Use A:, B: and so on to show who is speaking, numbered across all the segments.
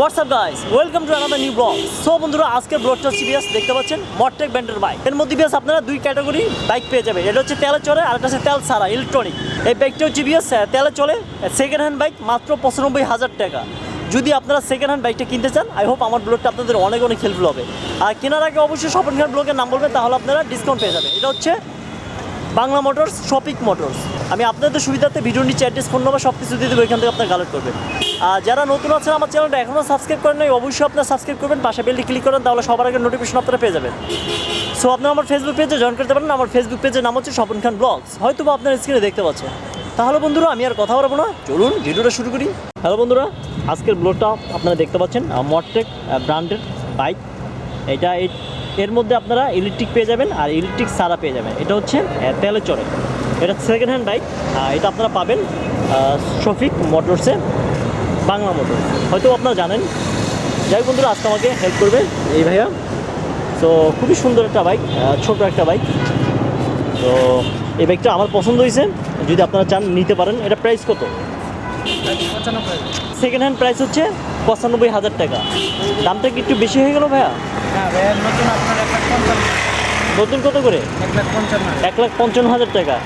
A: WhatsApp guys, welcome to another new blog. So বন্ধুরা, আজকের ব্লগটা হচ্ছে বিএস দেখতে পাচ্ছেন মডট্রেক ব্র্যান্ডের বাইক। এর মধ্যে বিএস আপনারা দুই ক্যাটাগরি বাইক পেয়ে যাবেন। এটা হচ্ছে তেলে চলে আর একটা হচ্ছে তেল ছাড়া ইলেকট্রনিক। এই বাইকটা হচ্ছে বিএস তেলে চলে সেকেন্ড হ্যান্ড বাইক, মাত্র 95,000 টাকা। যদি আপনারা সেকেন্ড হ্যান্ড বাইকটা কিনতে চান, আই হোপ আমার ব্লগটা আপনাদের অনেক অনেক হেল্পফুল হবে। আর কেনার আগে অবশ্যই স্বপন খান ব্লগের নাম বলবেন, তাহলে আপনারা ডিসকাউন্ট পেয়ে যাবেন। এটা হচ্ছে বাংলা মোটরস, শপিক মোটরস। আমি আপনাদের সুবিধার্থে ভিডিও নিচে অ্যাড্রেস, ফোন নম্বর সব কিছু দিয়ে দেবো, এখান থেকে আপনার কালেক্ট করবেন। আর যারা নতুন আছেন আমার চ্যানেলটা এখনও সাবস্ক্রাইব করেন নাই, অবশ্যই আপনারা সাবস্ক্রাইব করবেন, পাশে বেলটি ক্লিক করেন, তাহলে সবার আগে নোটিফিকেশন আপনারা পেয়ে যাবেন। সো আপনারা আমার ফেসবুক পেজে জয়েন করতে পারেন। আমার ফেসবুক পেজের নাম হচ্ছে স্বপন খান ব্লগস, হয়তো বা আপনার স্ক্রিনে দেখতে পাচ্ছেন। তাহলে বন্ধুরা, আমি আর কথা বলবো না, চলুন ভিডিওটা শুরু করি। হ্যালো বন্ধুরা, আজকের ব্লগটা আপনারা দেখতে পাচ্ছেন মডট্রেক ব্র্যান্ডের বাইক। এটা এর মধ্যে আপনারা ইলেকট্রিক পেয়ে যাবেন আর ইলেকট্রিক ছাড়া পেয়ে যাবেন। এটা হচ্ছে তেলে চলে, এটা সেকেন্ড হ্যান্ড বাইক। এটা আপনারা পাবেন শফিক মোটরসে, বাংলা মোটর, হয়তো আপনারা জানেন। যাই বন্ধুরা, আজকে আমাকে হেল্প করবে এই ভাইয়া। তো খুবই সুন্দর একটা বাইক, ছোট একটা বাইক। তো এই বাইকটা আমার পছন্দ হয়েছে, যদি আপনারা চান নিতে পারেন। এটা প্রাইস কত? সেকেন্ড হ্যান্ড প্রাইস হচ্ছে 95,000 টাকা। দামটা কি একটু বেশি হয়ে গেল ভাইয়া? নতুন কত করে? 1,55,000 টাকা।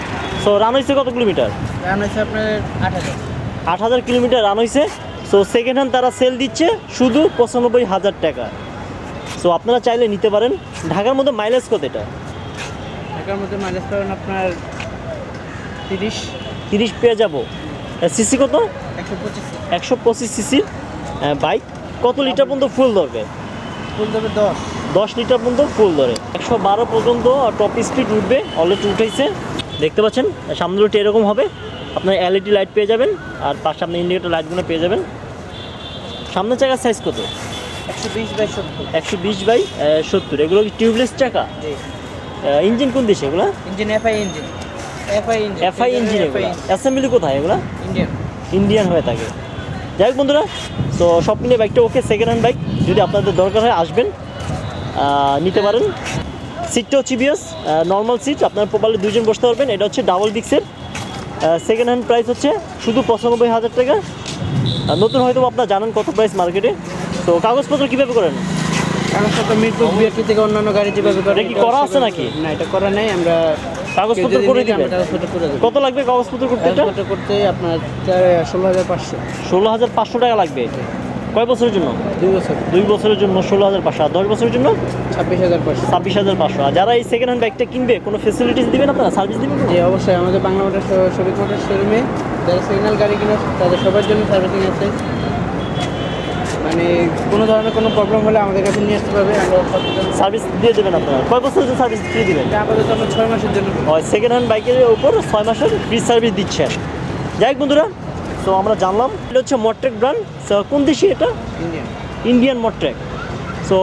A: সো রান হয়েছে কত কিলোমিটার?
B: আপনার
A: 8,000 কিলোমিটার রান হয়েছে। সো সেকেন্ড হ্যান্ড তারা সেল দিচ্ছে শুধু 95,000 টাকা। সো আপনারা চাইলে নিতে পারেন। ঢাকার মধ্যে মাইলেজ কত এটা?
B: ঢাকার মধ্যে মাইলেজ পাবেন আপনার
A: 30 পেয়ে যাবো। সিসি কত? 125 সিসির বাইক। কত লিটার পর্যন্ত ফুল ধরবে?
B: ফুল দেবে
A: 10 লিটার পর্যন্ত ফুল ধরে। 112 পর্যন্ত টপ স্পিড উঠবে, অলরেডি উঠেছে দেখতে পাচ্ছেন। সামনে রোডটা এরকম হবে, আপনার এলইডি লাইট পেয়ে যাবেন আর পাশে আপনার ইন্ডিকেটর লাইটগুলো পেয়ে যাবেন। সামনের চাকার সাইজ কত? 120/70। এগুলো কি টিউবলেস চাকা? ইঞ্জিন কোন দেশে এগুলো?
B: Engine
A: FI engine. এগুলো অ্যাসেম্বলি কোথায়? এগুলো ইন্ডিয়ান হয়ে থাকে। যাই হোক বন্ধুরা, তো সব মিলিয়ে বাইকটা ওকে, সেকেন্ড হ্যান্ড বাইক। যদি আপনাদের দরকার হয় আসবেন, নিতে পারেন। সিটটা হচ্ছে বিএস নর্মাল সিট, আপনার প্রপারলি দুইজন বসতে পারবেন। এটা হচ্ছে ডাবল ডিক্সের। সেকেন্ড হ্যান্ড প্রাইস হচ্ছে শুধু 95,000 টাকা। নতুন হয়তো আপনারা জানেন কত প্রাইস মার্কেটে। তো কাগজপত্র কীভাবে করেন?
B: কাগজপত্র মিরপুর বিআরটি থেকে অন্যান্য গাড়ি যেভাবে করে।
A: এটা কি করা আছে নাকি?
B: না, এটা করা নেই। আমরা
A: কাগজপত্র করে দিবেন। কত লাগবে কাগজপত্র করতে?
B: কাগজপত্র করতে আপনার 16,500।
A: 16,500 টাকা লাগবে। কয় বছরের জন্য?
B: 2 বছর।
A: 2 বছরের জন্য 16,500। আর 10 বছরের জন্য
B: 26,500।
A: 26,500। আর যারা এই সেকেন্ড হ্যান্ড বাইকটা কিনবে, কোনো ফেসিলিটিস দিবেন আপনারা? সার্ভিস দিবেন?
B: জি অবশ্যই। আমাদের বাংলা মোটর শপিং মোটর শোরুমে যারা সিগন্যাল গাড়ি কিনে তাদের সবার জন্য সার্ভিসিং আছে। মানে কোনো ধরনের কোনো প্রবলেম হলে আমাদের কাছে নিয়ে আসতে পারবে, আমরা
A: সার্ভিস দিয়ে দেবেন আপনারা। কয় বছরের জন্য সার্ভিস ফ্রি দিবেন?
B: আপাতত আমরা 6 মাসের জন্য।
A: সেকেন্ড হ্যান্ড বাইকের উপর 6 মাসের ফ্রি সার্ভিস দিচ্ছেন। যাই হোক বন্ধুরা, তো আমরা জানলাম এটা হচ্ছে মডট্রেক ব্র্যান্ড। কোন দেশি এটা? ইন্ডিয়ান মডট্রেক। সো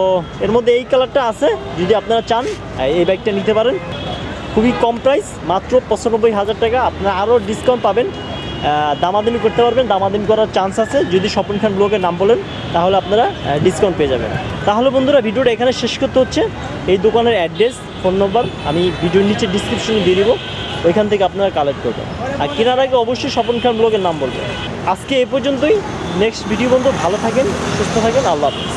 A: এর মধ্যে এই কালারটা আছে, যদি আপনারা চান এই বাইকটা নিতে পারেন। খুবই কম প্রাইস, মাত্র 95,000 টাকা। আপনারা আরও ডিসকাউন্ট পাবেন, দামাদামি করতে পারবেন। দামাদামি করার চান্স আছে, যদি স্বপন খান ব্লগের নাম বলেন, তাহলে আপনারা ডিসকাউন্ট পেয়ে যাবেন। তাহলে বন্ধুরা, ভিডিওটা এখানে শেষ করতে হচ্ছে। এই দোকানের অ্যাড্রেস, ফোন নম্বর আমি ভিডিওর নিচে ডিসক্রিপশনে দিয়ে দেবো, ওইখান থেকে আপনারা কালেক্ট করবেন। আর কেনার আগে অবশ্যই স্বপন খান ব্লগের নাম বলবেন। আজকে এই পর্যন্তই। নেক্সট ভিডিও বন্ধু, ভালো থাকেন, সুস্থ থাকেন, আল্লাহ হাফেজ।